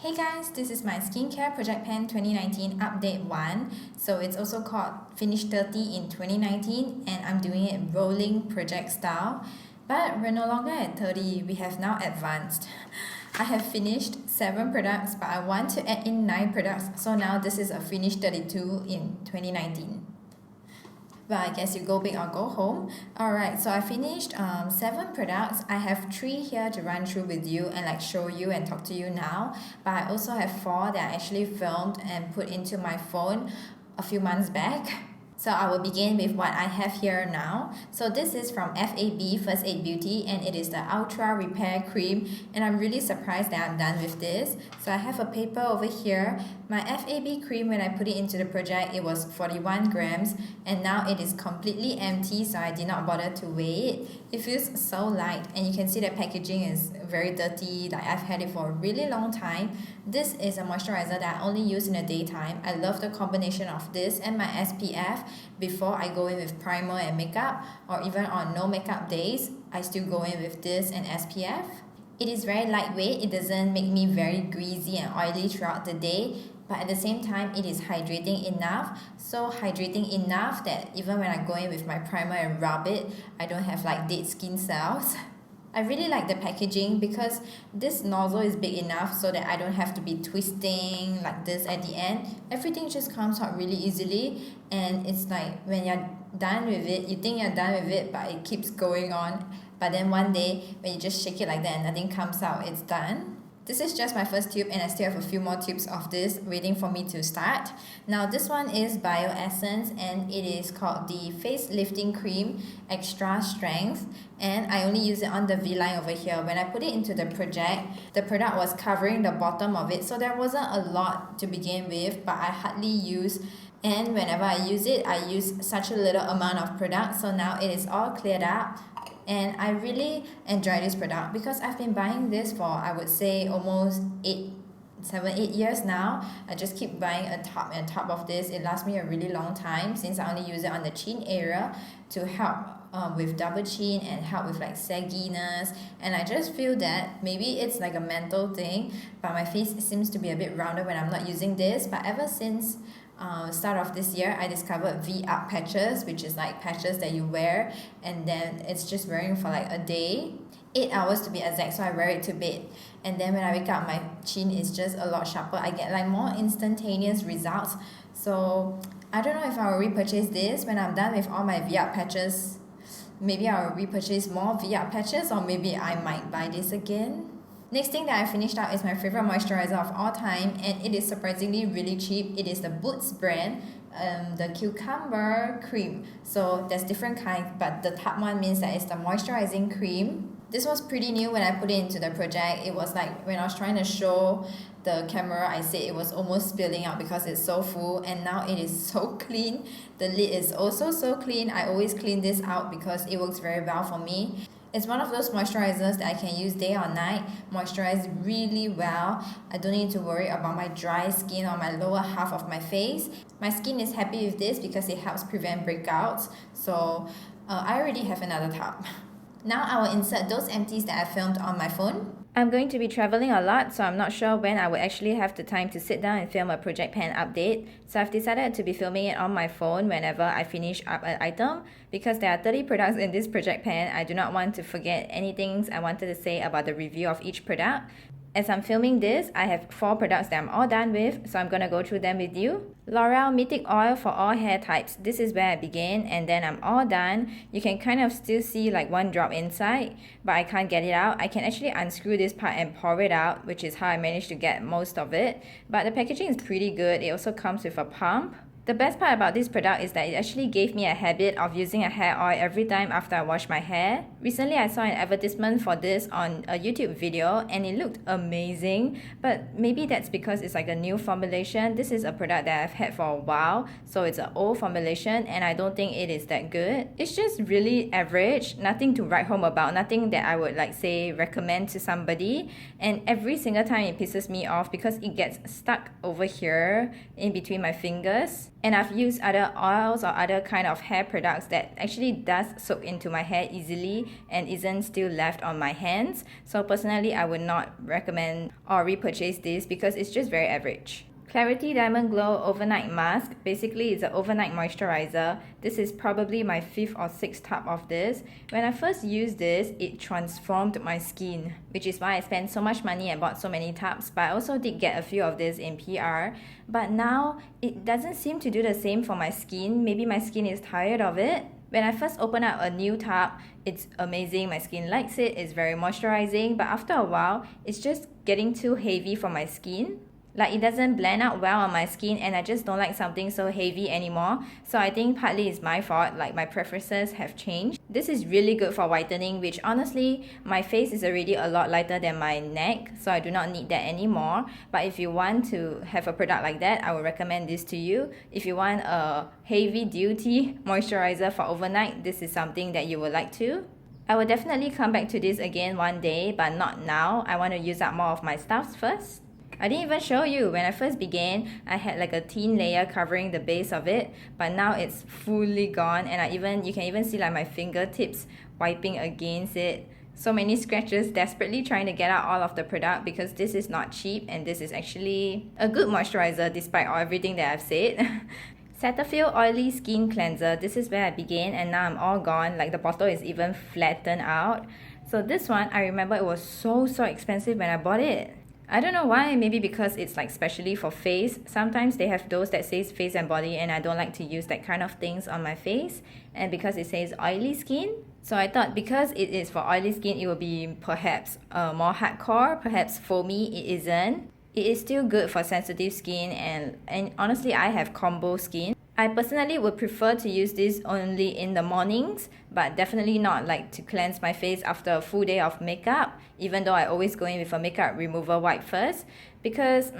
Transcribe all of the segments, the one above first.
Hey guys, this is my skincare project pan 2019 update 1. So it's also called Finish 30 in 2019 and I'm doing it rolling project style. But we're no longer at 30, we have now advanced. I have finished 7 products but I want to add in 9 products. So now this is a Finish 32 in 2019. Well, I guess you go big or go home. Alright, so I finished 7 products. I have 3 here to run through with you and show you and talk to you now. But I also have 4 that I actually filmed and put into my phone a few months back. So I will begin with what I have here now. So this is from FAB First Aid Beauty and it is the Ultra Repair Cream and I'm really surprised that I'm done with this. So I have a paper over here. My FAB cream, when I put it into the project, it was 41 grams and now it is completely empty, so I did not bother to weigh it. It feels so light and you can see the packaging is very dirty, I've had it for a really long time. This is a moisturizer that I only use in the daytime. I love the combination of this and my SPF. Before I go in with primer and makeup, or even on no makeup days, I still go in with this and SPF. It is very lightweight, it doesn't make me very greasy and oily throughout the day, but at the same time it is hydrating enough. So hydrating enough that even when I go in with my primer and rub it, I don't have dead skin cells. I really like the packaging because this nozzle is big enough so that I don't have to be twisting like this at the end. Everything just comes out really easily and it's when you're done with it, you think you're done with it but it keeps going on. But then one day when you just shake it like that and nothing comes out, it's done. This is just my first tube and I still have a few more tubes of this waiting for me to start. Now this one is Bio Essence and it is called the Face Lifting Cream Extra Strength and I only use it on the V-line over here. When I put it into the project, the product was covering the bottom of it, so there wasn't a lot to begin with, but I hardly use, and whenever I use it, I use such a little amount of product, so now it is all cleared up. And I really enjoy this product because I've been buying this for, I would say, almost 7, 8 years now. I just keep buying a tub and tub of this. It lasts me a really long time since I only use it on the chin area to help with double chin and help with sagginess. And I just feel that maybe it's a mental thing, but my face seems to be a bit rounder when I'm not using this. But ever since start of this year, I discovered V-up patches, which is patches that you wear and then it's just wearing for a day, 8 hours to be exact, so I wear it to bed and then when I wake up my chin is just a lot sharper. I get more instantaneous results. So I don't know if I will repurchase this when I'm done with all my V-up patches. Maybe I will repurchase more V-up patches or maybe I might buy this again. Next thing that I finished out is my favorite moisturizer of all time and it is surprisingly really cheap. It is the Boots brand, the Cucumber Cream. So there's different kinds, but the top one means that it's the moisturizing cream. This was pretty new when I put it into the project. It was when I was trying to show the camera, I said it was almost spilling out because it's so full and now it is so clean. The lid is also so clean. I always clean this out because it works very well for me. It's one of those moisturizers that I can use day or night, moisturize really well. I don't need to worry about my dry skin or my lower half of my face. My skin is happy with this because it helps prevent breakouts. So I already have another tub. Now I will insert those empties that I filmed on my phone. I'm going to be traveling a lot, so I'm not sure when I will actually have the time to sit down and film a project pan update. So I've decided to be filming it on my phone whenever I finish up an item. Because there are 30 products in this project pan, I do not want to forget any things I wanted to say about the review of each product. As I'm filming this, I have 4 products that I'm all done with, so I'm gonna go through them with you. L'Oreal Mythic Oil for all hair types. This is where I began and then I'm all done. You can kind of still see one drop inside, but I can't get it out. I can actually unscrew this part and pour it out, which is how I managed to get most of it. But the packaging is pretty good. It also comes with a pump. The best part about this product is that it actually gave me a habit of using a hair oil every time after I wash my hair. Recently, I saw an advertisement for this on a YouTube video and it looked amazing, but maybe that's because it's a new formulation. This is a product that I've had for a while, so it's an old formulation and I don't think it is that good. It's just really average, nothing to write home about, nothing that I would say recommend to somebody, and every single time it pisses me off because it gets stuck over here in between my fingers. And I've used other oils or other kind of hair products that actually does soak into my hair easily and isn't still left on my hands. So personally, I would not recommend or repurchase this because it's just very average. Klarity Diamond Glow Overnight Mask. Basically, it's an overnight moisturizer. This is probably my 5th or 6th tub of this. When I first used this, it transformed my skin, which is why I spent so much money and bought so many tubs. But I also did get a few of this in PR. But now, it doesn't seem to do the same for my skin. Maybe my skin is tired of it. When I first open up a new tub, it's amazing. My skin likes it. It's very moisturizing. But after a while, it's just getting too heavy for my skin. Like, it doesn't blend out well on my skin, and I just don't like something so heavy anymore. So I think partly it's my fault, like my preferences have changed. This is really good for whitening, which honestly, my face is already a lot lighter than my neck, so I do not need that anymore. But if you want to have a product like that, I would recommend this to you. If you want a heavy duty moisturizer for overnight, this is something that you would like to. I will definitely come back to this again one day, but not now. I want to use up more of my stuffs first. I didn't even show you. When I first began, I had like a thin layer covering the base of it, but now it's fully gone, and you can even see like my fingertips wiping against it. So many scratches, desperately trying to get out all of the product because this is not cheap and this is actually a good moisturizer despite everything that I've said. Cetaphil Oily Skin Cleanser. This is where I began, and now I'm all gone. Like, the bottle is even flattened out. So this one, I remember it was so expensive when I bought it. I don't know why, maybe because it's like specially for face. Sometimes they have those that says face and body, and I don't like to use that kind of things on my face. And because it says oily skin, so I thought because it is for oily skin, it will be perhaps more hardcore. Perhaps for me, it isn't. It is still good for sensitive skin, and honestly, I have combo skin. I personally would prefer to use this only in the mornings, but definitely not like to cleanse my face after a full day of makeup, even though I always go in with a makeup remover wipe first, because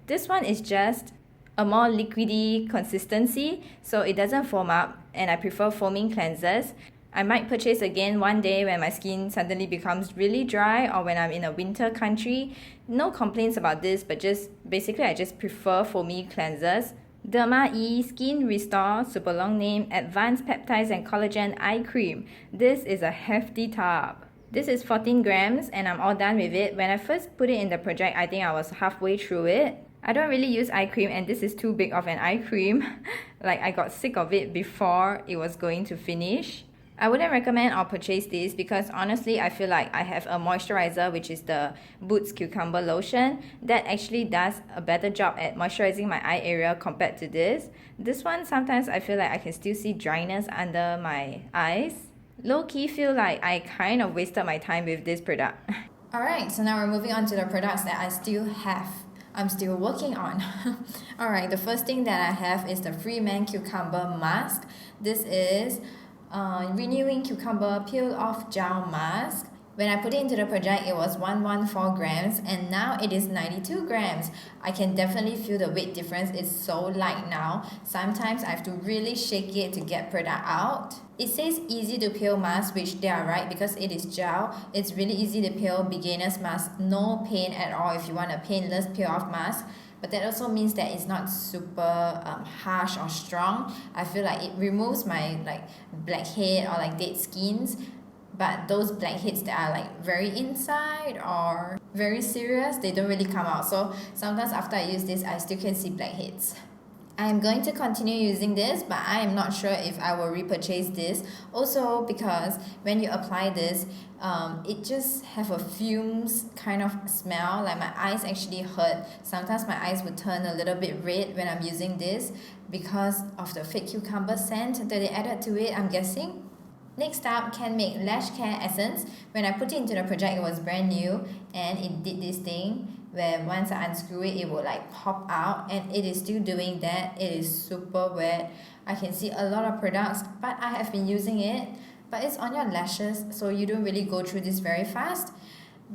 this one is just a more liquidy consistency, so it doesn't foam up, and I prefer foaming cleansers. I might purchase again one day when my skin suddenly becomes really dry or when I'm in a winter country. No complaints about this, but basically I just prefer foamy cleansers. Derma E Skin Restore Super Long Name Advanced Peptides and Collagen Eye Cream. This is a hefty tub. This is 14 grams and I'm all done with it. When I first put it in the project, I think I was halfway through it. I don't really use eye cream, and this is too big of an eye cream. Like, I got sick of it before it was going to finish. I wouldn't recommend or purchase this because honestly I feel like I have a moisturizer, which is the Boots Cucumber Lotion, that actually does a better job at moisturizing my eye area compared to this. This one, sometimes I feel like I can still see dryness under my eyes. Low-key feel like I kind of wasted my time with this product. Alright, so now we're moving on to the products that I still have. I'm still working on. Alright, the first thing that I have is the Freemen Cucumber Mask. This is Renewing Cucumber Peel Off Gel Mask. When I put it into the project, it was 114 grams and now it is 92 grams. I can definitely feel the weight difference. It's so light now. Sometimes I have to really shake it to get product out. It says easy to peel mask, which they are right because it is gel. It's really easy to peel, beginner's mask, no pain at all if you want a painless peel off mask. But that also means that it's not super harsh or strong. I feel like it removes my blackhead or dead skins. But those blackheads that are very inside or very serious, they don't really come out. So sometimes after I use this, I still can see blackheads. I am going to continue using this, but I am not sure if I will repurchase this. Also because when you apply this, it just have a fumes kind of smell. Like, my eyes actually hurt. Sometimes my eyes would turn a little bit red when I'm using this because of the fake cucumber scent that they added to it, I'm guessing. Next up, Canmake Lash Care Essence. When I put it into the project, it was brand new and it did this thing where once I unscrew it, it would pop out, and it is still doing that. It is super wet. I can see a lot of products, but I have been using it. But it's on your lashes, so you don't really go through this very fast.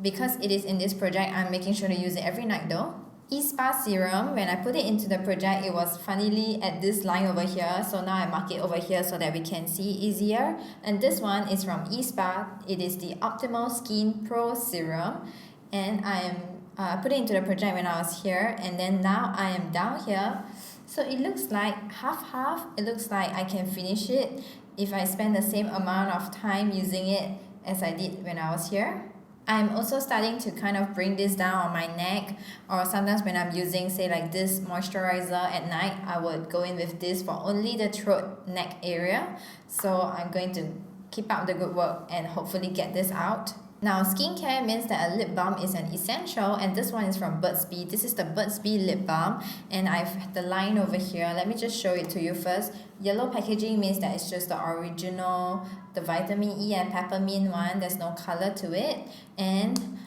Because it is in this project, I'm making sure to use it every night though. eSpa Serum, when I put it into the project, it was funnily at this line over here, so now I mark it over here so that we can see easier. And this one is from eSpa. It is the Optimal Skin Pro Serum, and I put it into the project when I was here, and then now I am down here. So it looks like half-half. It looks like I can finish it if I spend the same amount of time using it as I did when I was here. I'm also starting to kind of bring this down on my neck, or sometimes when I'm using, say like this moisturizer at night, I would go in with this for only the throat neck area. So I'm going to keep up the good work and hopefully get this out. Now, skincare means that a lip balm is an essential, and this one is from Burt's Bee. This is the Burt's Bee lip balm, and I've the line over here. Let me just show it to you first. Yellow packaging means that it's just the original, the vitamin E and peppermint one. There's no color to it, and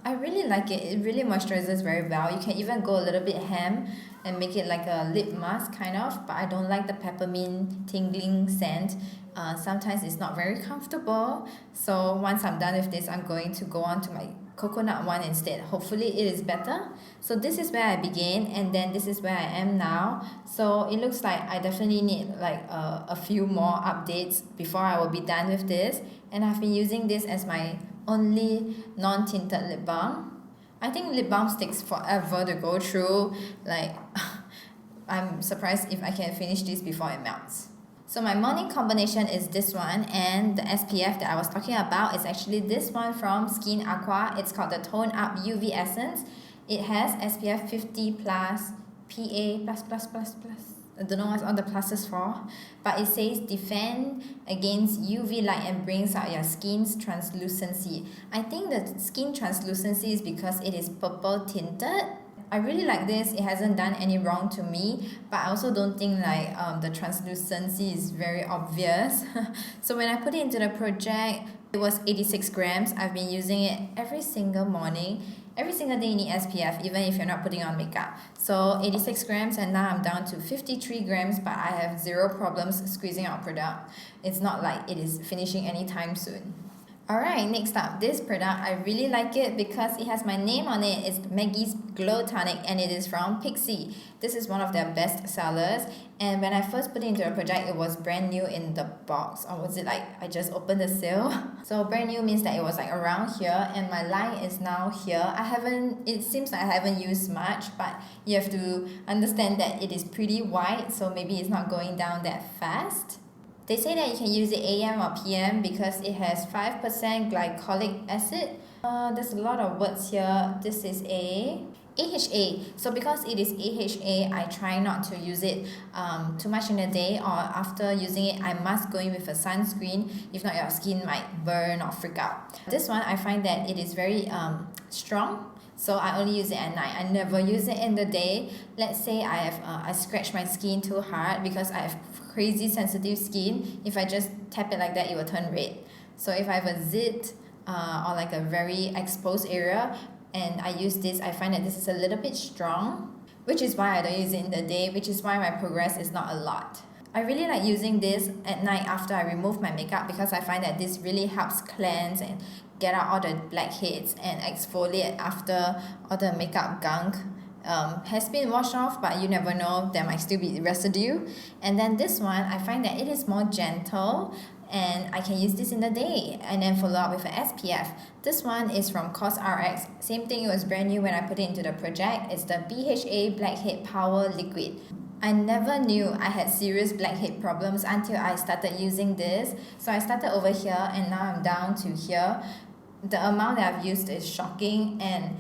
I really like it. It really moisturizes very well. You can even go a little bit ham and make it like a lip mask kind of, but I don't like the peppermint tingling scent. Sometimes it's not very comfortable. So once I'm done with this, I'm going to go on to my coconut one instead. Hopefully it is better. So this is where I began, and then this is where I am now. So it looks like I definitely need like a few more updates before I will be done with this. And I've been using this as my only non-tinted lip balm. I think lip balm takes forever to go through. Like I'm surprised if I can finish this before it melts. So my morning combination is this one, and the SPF that I was talking about is actually this one from Skin Aqua. It's called the Tone Up UV Essence. It has SPF 50 plus, PA plus plus plus plus. I don't know what's all the pluses for, but it says defend against UV light and brings out your skin's translucency. I think the skin translucency is because it is purple tinted. I really like this. It hasn't done any wrong to me, but I also don't think like the translucency is very obvious. So when I put it into the project, it was 86 grams. I've been using it every single morning. Every single day you need SPF, even if you're not putting on makeup. So 86 grams, and now I'm down to 53 grams, but I have zero problems squeezing out product. It's not like it is finishing anytime soon. Alright, next up, this product, I really like it because it has my name on it. It's Maggie's Glow Tonic, and it is from Pixi. This is one of their best sellers, and when I first put it into a project, it was brand new in the box, or was it like I just opened the seal? So brand new means that it was like around here, and my line is now here. It seems like I haven't used much, but you have to understand that it is pretty white, so maybe it's not going down that fast. They say that you can use it AM or PM because it has 5% glycolic acid. There's a lot of words here. This is AHA. So because it is AHA, I try not to use it too much in a day, or after using it, I must go in with a sunscreen. If not, your skin might burn or freak out. This one, I find that it is very strong. So I only use it at night. I never use it in the day. Let's say I scratch my skin too hard because I have crazy sensitive skin. If I just tap it like that, it will turn red. So if I have a zit or like a very exposed area and I use this, I find that this is a little bit strong, which is why I don't use it in the day, which is why my progress is not a lot. I really like using this at night after I remove my makeup because I find that this really helps cleanse and get out all the blackheads and exfoliate after all the makeup gunk has been washed off, but you never know, there might still be residue. And then this one, I find that it is more gentle, and I can use this in the day and then follow up with an SPF. This one is from COSRX. Same thing, it was brand new when I put it into the project. It's the BHA Blackhead Power Liquid. I never knew I had serious blackhead problems until I started using this. So I started over here and now I'm down to here. The amount that I've used is shocking, and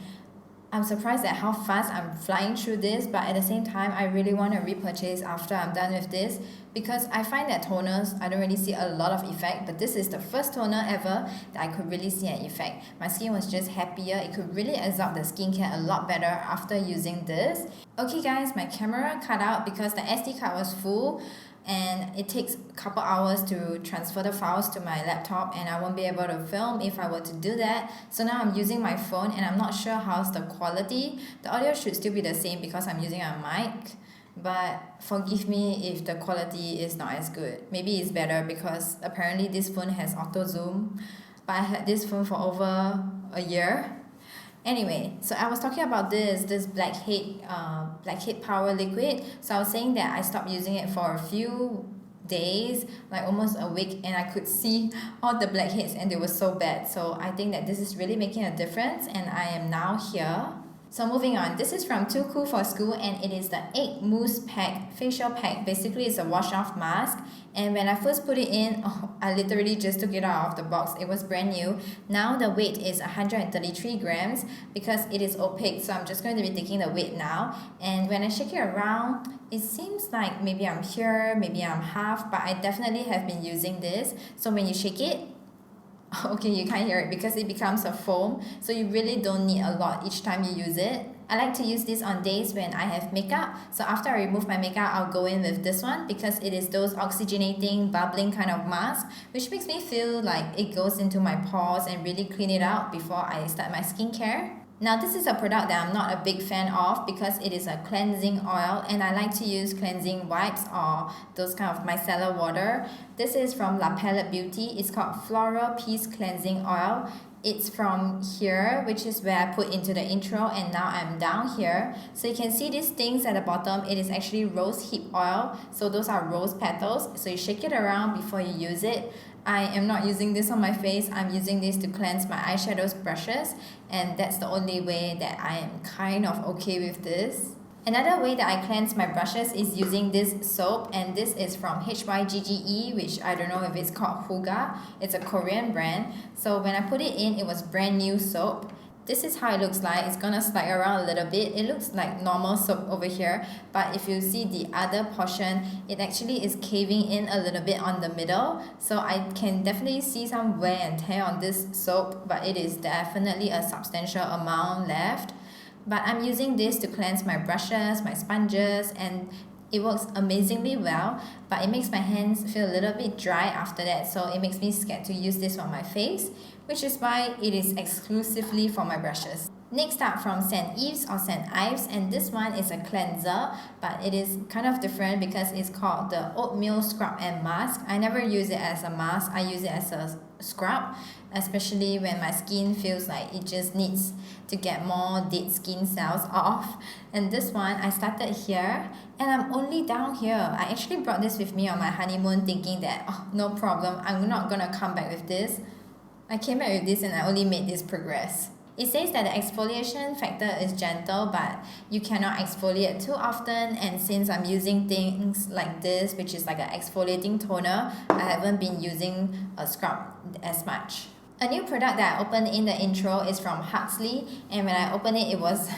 I'm surprised at how fast I'm flying through this, but at the same time, I really want to repurchase after I'm done with this because I find that toners, I don't really see a lot of effect, but this is the first toner ever that I could really see an effect. My skin was just happier. It could really absorb the skincare a lot better after using this. Okay guys, my camera cut out because the SD card was full, and it takes a couple hours to transfer the files to my laptop, and I won't be able to film if I were to do that. So now I'm using my phone, and I'm not sure how's the quality. The audio should still be the same because I'm using a mic, but forgive me if the quality is not as good. Maybe it's better because apparently this phone has auto zoom, but I had this phone for over a year. Anyway, so I was talking about this blackhead power liquid. So I was saying that I stopped using it for a few days, like almost a week, and I could see all the blackheads and they were so bad. So I think that this is really making a difference, and I am now here. So moving on, this is from Too Cool for School and it is the Egg Mousse Pack Facial Pack. Basically, it's a wash-off mask. And when I first put it in, I literally just took it out of the box. It was brand new. Now the weight is 133 grams because it is opaque. So I'm just going to be taking the weight now. And when I shake it around, it seems like maybe I'm here, maybe I'm half, but I definitely have been using this. So when you shake it, okay, you can't hear it because it becomes a foam, so you really don't need a lot each time you use it. I like to use this on days when I have makeup, so after I remove my makeup, I'll go in with this one because it is those oxygenating, bubbling kind of mask, which makes me feel like it goes into my pores and really clean it out before I start my skincare. Now this is a product that I'm not a big fan of because it is a cleansing oil and I like to use cleansing wipes or those kind of micellar water. This is from La Palette Beauty. It's called Floral Peace Cleansing Oil. It's from here, which is where I put into the intro, and now I'm down here. So you can see these things at the bottom. It is actually rose hip oil. So those are rose petals. So you shake it around before you use it. I am not using this on my face. I'm using this to cleanse my eyeshadows brushes, and that's the only way that I am kind of okay with this. Another way that I cleanse my brushes is using this soap, and this is from Hygge, which I don't know if it's called Hygge. It's a Korean brand. So when I put it in, it was brand new soap. This is how it looks like. It's gonna slide around a little bit. It looks like normal soap over here, but if you see the other portion, it actually is caving in a little bit on the middle. So I can definitely see some wear and tear on this soap, but it is definitely a substantial amount left. But I'm using this to cleanse my brushes, my sponges, and it works amazingly well, but it makes my hands feel a little bit dry after that, so it makes me scared to use this on my face, which is why it is exclusively for my brushes. Next up, from St. Ives or St. Ives, and this one is a cleanser, but it is kind of different because it's called the Oatmeal Scrub and Mask. I never use it as a mask, I use it as a scrub, especially when my skin feels like it just needs to get more dead skin cells off. And this one, I started here and I'm only down here. I actually brought this with me on my honeymoon thinking that, oh, no problem, I'm not gonna come back with this. I came back with this and I only made this progress. It says that the exfoliation factor is gentle, but you cannot exfoliate too often, and since I'm using things like this, which is like an exfoliating toner, I haven't been using a scrub as much. A new product that I opened in the intro is from Huxley, and when I opened it, it was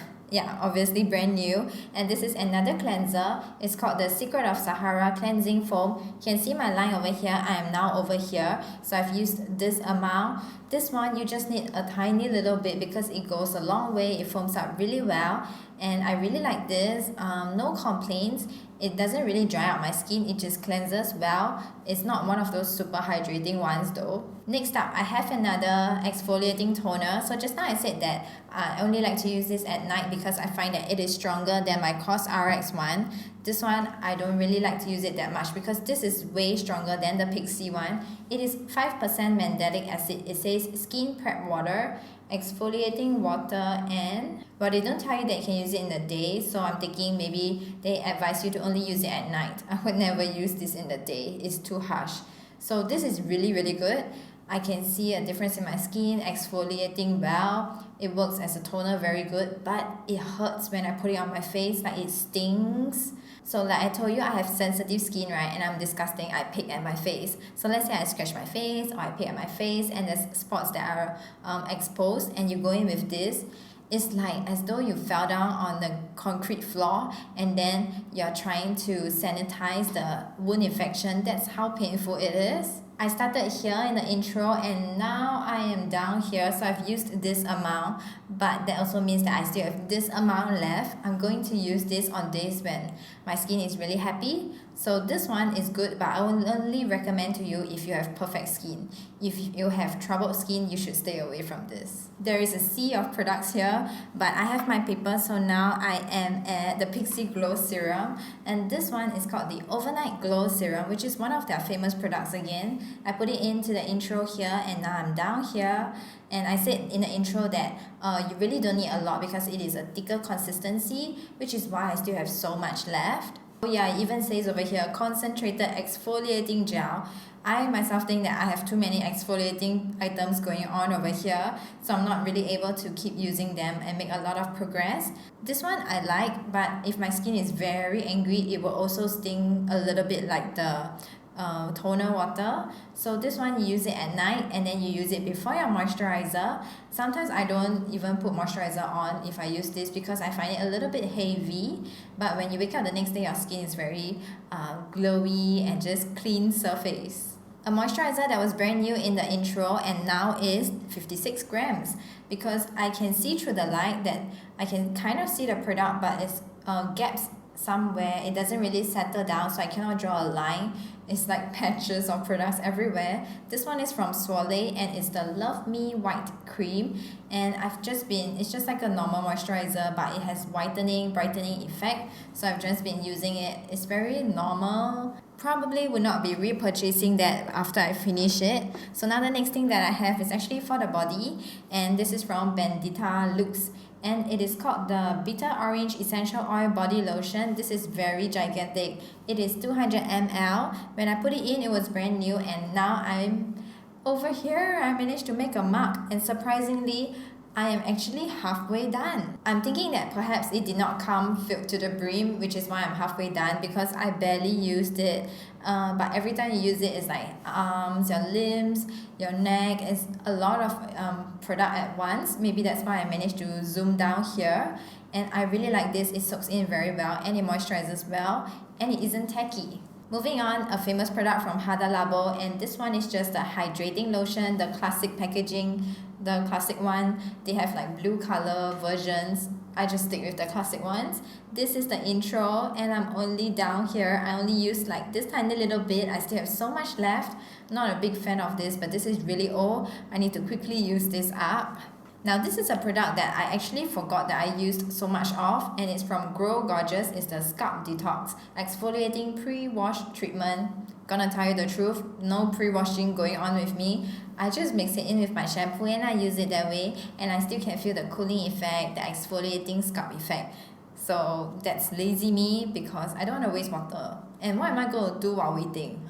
obviously brand new, and this is another cleanser. It's called the Secret of Sahara Cleansing Foam. You can see my line over here. I am now over here, so I've used this amount. This one, you just need a tiny little bit because it goes a long way. It foams up really well, and I really like this. No complaints. It doesn't really dry out my skin, it just cleanses well. It's not one of those super hydrating ones though. Next up, I have another exfoliating toner. So just now I said that I only like to use this at night because I find that it is stronger than my COSRX one. This one, I don't really like to use it that much because this is way stronger than the Pixi one. It is 5% mandelic acid. It says skin prep water, exfoliating water, and but they don't tell you that you can use it in the day, so I'm thinking maybe they advise you to only use it at night. I would never use this in the day. It's too harsh. So this is really good. I can see a difference in my skin, exfoliating well. It works as a toner very good, but it hurts when I put it on my face, like it stings. So like I told you, I have sensitive skin, right? And I'm disgusting. I pick at my face. So let's say I scratch my face or I pick at my face and there's spots that are exposed, and you go in with this. It's like as though you fell down on the concrete floor and then you're trying to sanitize the wound infection. That's how painful it is. I started here in the intro and now I am down here, so I've used this amount, but that also means that I still have this amount left. I'm going to use this on days when my skin is really happy. So this one is good, but I will only recommend to you if you have perfect skin. If you have troubled skin, you should stay away from this. There is a sea of products here, but I have my paper, so now I am at the Pixi Glow Serum, and this one is called the Overnight Glow Serum, which is one of their famous products again. I put it into the intro here, and now I'm down here. And I said in the intro that you really don't need a lot because it is a thicker consistency, which is why I still have so much left. Oh yeah, it even says over here, concentrated exfoliating gel. I myself think that I have too many exfoliating items going on over here, so I'm not really able to keep using them and make a lot of progress. This one I like, but if my skin is very angry, it will also sting a little bit like the toner water. So this one you use it at night and then you use it before your moisturizer. Sometimes I don't even put moisturizer on if I use this because I find it a little bit heavy, but when you wake up the next day your skin is very glowy and just clean surface. A moisturizer that was brand new in the intro and now is 56 grams because I can see through the light that I can kind of see the product, but it's gaps somewhere. It doesn't really settle down, so I cannot draw a line. It's like patches of products everywhere. This one is from Soleil and it's the Love Me White Cream, and it's just like a normal moisturizer, but it has whitening, brightening effect, so I've just been using it. It's very normal. Probably would not be repurchasing that after I finish it. So now the next thing that I have is actually for the body, and this is from Bendita Luxe, and it is called the Bitter Orange Essential Oil Body Lotion. This is very gigantic. It is 200 ml. When I put it in, it was brand new, and now over here I managed to make a mark, and surprisingly I am actually halfway done. I'm thinking that perhaps it did not come filled to the brim, which is why I'm halfway done, because I barely used it. But every time you use it, it's like arms, your limbs, your neck. It's a lot of product at once. Maybe that's why I managed to zoom down here. And I really like this. It soaks in very well and it moisturizes well and it isn't tacky. Moving on, a famous product from Hada Labo, and this one is just the hydrating lotion, the classic packaging, the classic one. They have like blue color versions. I just stick with the classic ones. This is the intro and I'm only down here. I only used like this tiny little bit. I still have so much left. Not a big fan of this, but this is really old. I need to quickly use this up. Now this is a product that I actually forgot that I used so much of, and it's from Grow Gorgeous. It's the Scalp Detox Exfoliating Pre-Wash Treatment. Gonna tell you the truth, no pre-washing going on with me. I just mix it in with my shampoo and I use it that way, and I still can feel the cooling effect, the exfoliating scalp effect. So that's lazy me because I don't want to waste water. And what am I going to do while waiting?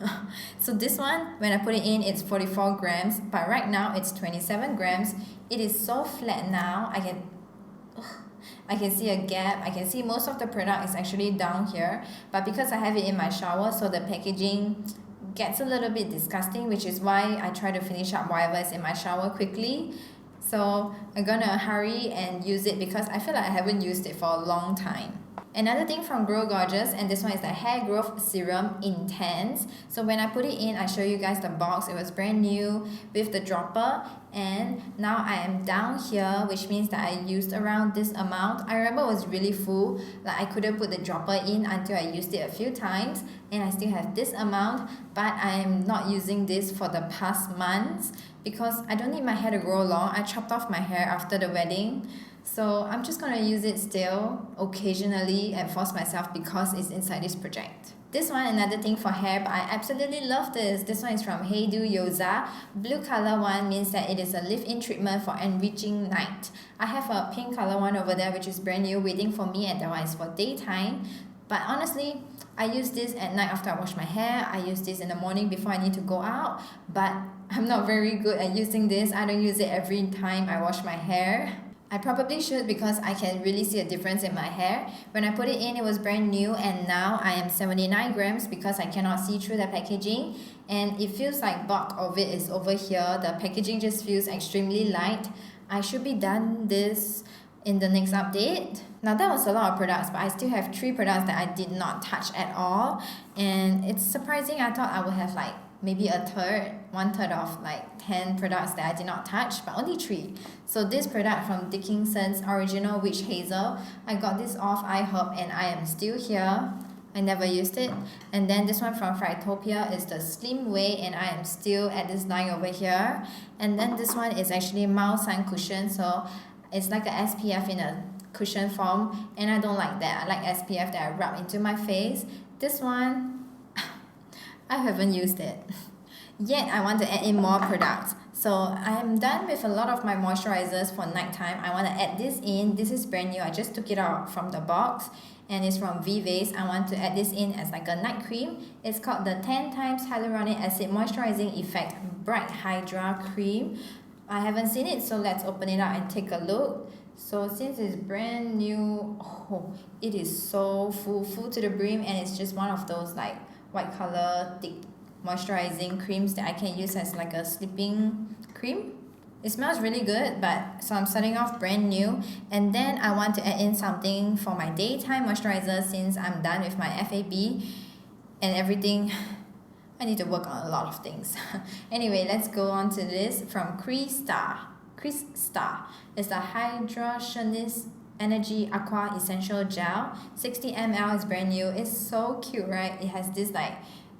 So this one, when I put it in, it's 44 grams, but right now it's 27 grams. It is so flat now. I can see a gap. I can see most of the product is actually down here, but because I have it in my shower, so the packaging gets a little bit disgusting, which is why I try to finish up whatever is in my shower quickly. So I'm gonna hurry and use it because I feel like I haven't used it for a long time. Another thing from Grow Gorgeous, and this one is the Hair Growth Serum Intense. So when I put it in, I show you guys the box. It was brand new with the dropper, and now I am down here, which means that I used around this amount. I remember it was really full, like I couldn't put the dropper in until I used it a few times, and I still have this amount, but I am not using this for the past months because I don't need my hair to grow long. I chopped off my hair after the wedding. So I'm just going to use it still occasionally and force myself because it's inside this project. This one, another thing for hair, but I absolutely love this. This one is from Hey Do Yoza. Blue color one means that it is a leave-in treatment for enriching night. I have a pink color one over there which is brand new waiting for me, and that one is for daytime. But honestly, I use this at night after I wash my hair. I use this in the morning before I need to go out. But I'm not very good at using this. I don't use it every time I wash my hair. I probably should because I can really see a difference in my hair. When I put it in, it was brand new, and now I am 79 grams because I cannot see through the packaging, and it feels like bulk of it is over here. The packaging just feels extremely light. I should be done this in the next update. Now that was a lot of products, but I still have 3 products that I did not touch at all, and it's surprising. I thought I would have like maybe one third of like 10 products that I did not touch, but only 3. So this product from Dickinson's Original Witch Hazel, I got this off iHerb and I am still here. I never used it. And then this one from Phytopia is the Slimway, and I am still at this line over here. And then this one is actually mild sun cushion, so it's like a SPF in a cushion form, and I don't like that. I like SPF that I rub into my face. This one, I haven't used it. Yet I want to add in more products. So So I'm done with a lot of my moisturizers for nighttime. I want to add this in. This is brand new. I just took it out from the box and it's from Vivace. I want to add this in as like a night cream. It's called the 10 times hyaluronic acid moisturizing effect bright hydra cream. I haven't seen it, so let's open it out and take a look. So since it's brand new, it is so full to the brim, and it's just one of those like white color thick moisturizing creams that I can use as like a sleeping cream. It smells really good, but so I'm starting off brand new, and then I want to add in something for my daytime moisturizer since I'm done with my FAB and everything. I need to work on a lot of things. Anyway, let's go on to this from Crisstar. It's the Hydrationist Energy Aqua Essential Gel. 60 ml is brand new. It's so cute, right? It has this like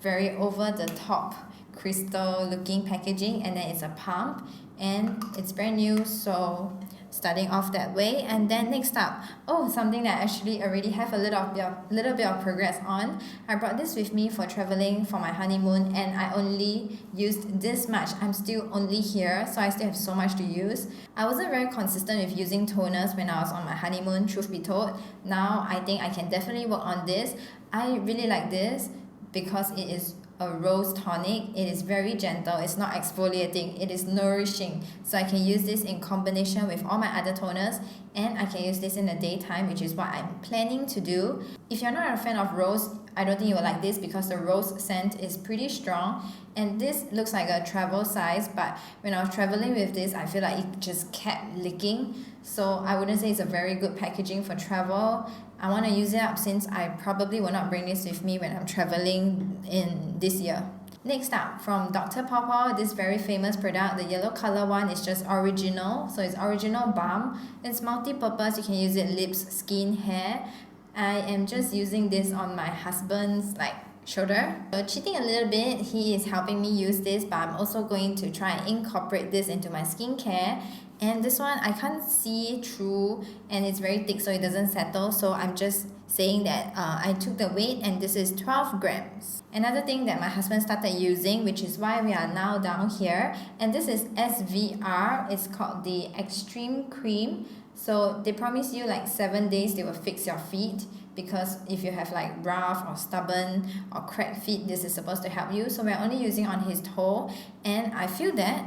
very over the top crystal looking packaging, and then it's a pump and it's brand new, so starting off that way. And then next up, something that I actually already have a little bit of progress on. I brought this with me for traveling for my honeymoon, and I only used this much. I'm still only here, so I still have so much to use. I wasn't very consistent with using toners when I was on my honeymoon, truth be told. Now I think I can definitely work on this. I really like this because it is a rose tonic. It is very gentle, it's not exfoliating, it is nourishing. So I can use this in combination with all my other toners, and I can use this in the daytime, which is what I'm planning to do. If you're not a fan of rose, I don't think you will like this because the rose scent is pretty strong, and this looks like a travel size, but when I was traveling with this, I feel like it just kept leaking. So I wouldn't say it's a very good packaging for travel. I want to use it up since I probably will not bring this with me when I'm traveling in this year. Next up, from Dr. Tahpre, this very famous product, the yellow color one is just original. So it's original balm. It's multi-purpose. You can use it lips, skin, hair. I am just using this on my husband's shoulder. So cheating a little bit, he is helping me use this, but I'm also going to try and incorporate this into my skincare. And this one I can't see through, and it's very thick so it doesn't settle, so I'm just saying that I took the weight, and this is 12 grams. Another thing that my husband started using, which is why we are now down here, and this is SVR. It's called the Extreme Cream. So they promise you 7 days they will fix your feet, because if you have rough or stubborn or cracked feet, this is supposed to help you. So we're only using on his toe, and I feel that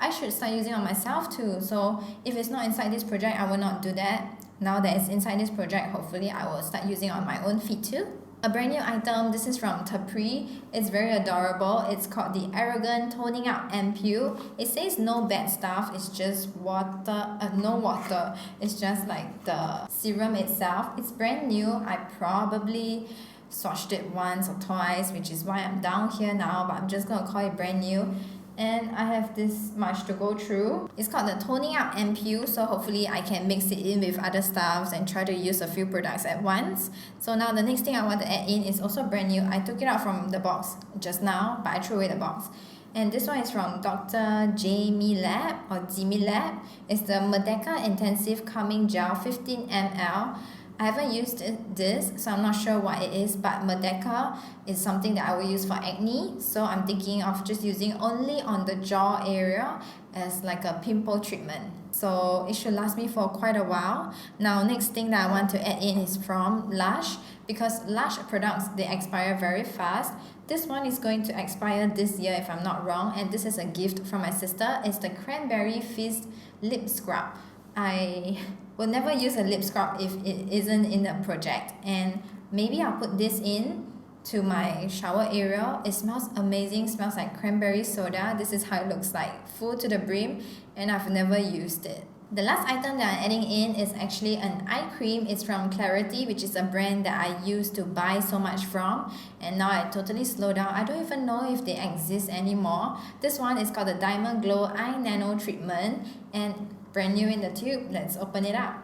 I should start using on myself too. So if it's not inside this project, I will not do that. Now that it's inside this project, hopefully I will start using on my own feet too. A brand new item, this is from Tahpre. It's very adorable. It's called the Arrogant Toning Up Ampoule. It says no bad stuff, it's just water, no water. It's just the serum itself. It's brand new. I probably swatched it once or twice, which is why I'm down here now, but I'm just gonna call it brand new. And I have this much to go through. It's called the Toning Up Ampoule, so hopefully I can mix it in with other stuffs and try to use a few products at once. So now the next thing I want to add in is also brand new. I took it out from the box just now, but I threw away the box. And this one is from Dr. jmeelab or jmeelab. It's the Madeca Intensive Calming Gel 15 ml. I haven't used this, so I'm not sure what it is, but madeca is something that I will use for acne, so I'm thinking of just using only on the jaw area as a pimple treatment. So it should last me for quite a while. Now, next thing that I want to add in is from Lush, because Lush products, they expire very fast. This one is going to expire this year if I'm not wrong, and this is a gift from my sister. It's the Cranberry Fizz Lip Scrub. I will never use a lip scrub if it isn't in the project, and maybe I'll put this in to my shower area. It smells amazing, smells like cranberry soda. This is how it looks like, full to the brim, and I've never used it. The last item that I'm adding in is actually an eye cream. It's from Klarity, which is a brand that I used to buy so much from, and now I totally slowed down. I don't even know if they exist anymore. This one is called the Diamond Glow Eye Nano Treatment, and brand new in the tube. Let's open it up.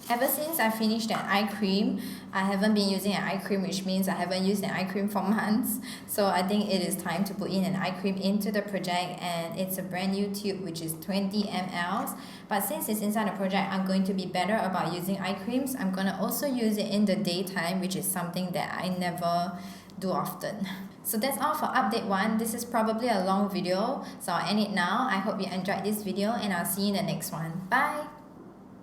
Ever since I finished that eye cream, I haven't been using an eye cream, which means I haven't used an eye cream for months. So I think it is time to put in an eye cream into the project, and it's a brand new tube, which is 20 ml. But since it's inside the project, I'm going to be better about using eye creams. I'm going to also use it in the daytime, which is something that I never do often. So that's all for update 1. This is probably a long video, so I'll end it now. I hope you enjoyed this video and I'll see you in the next one. Bye!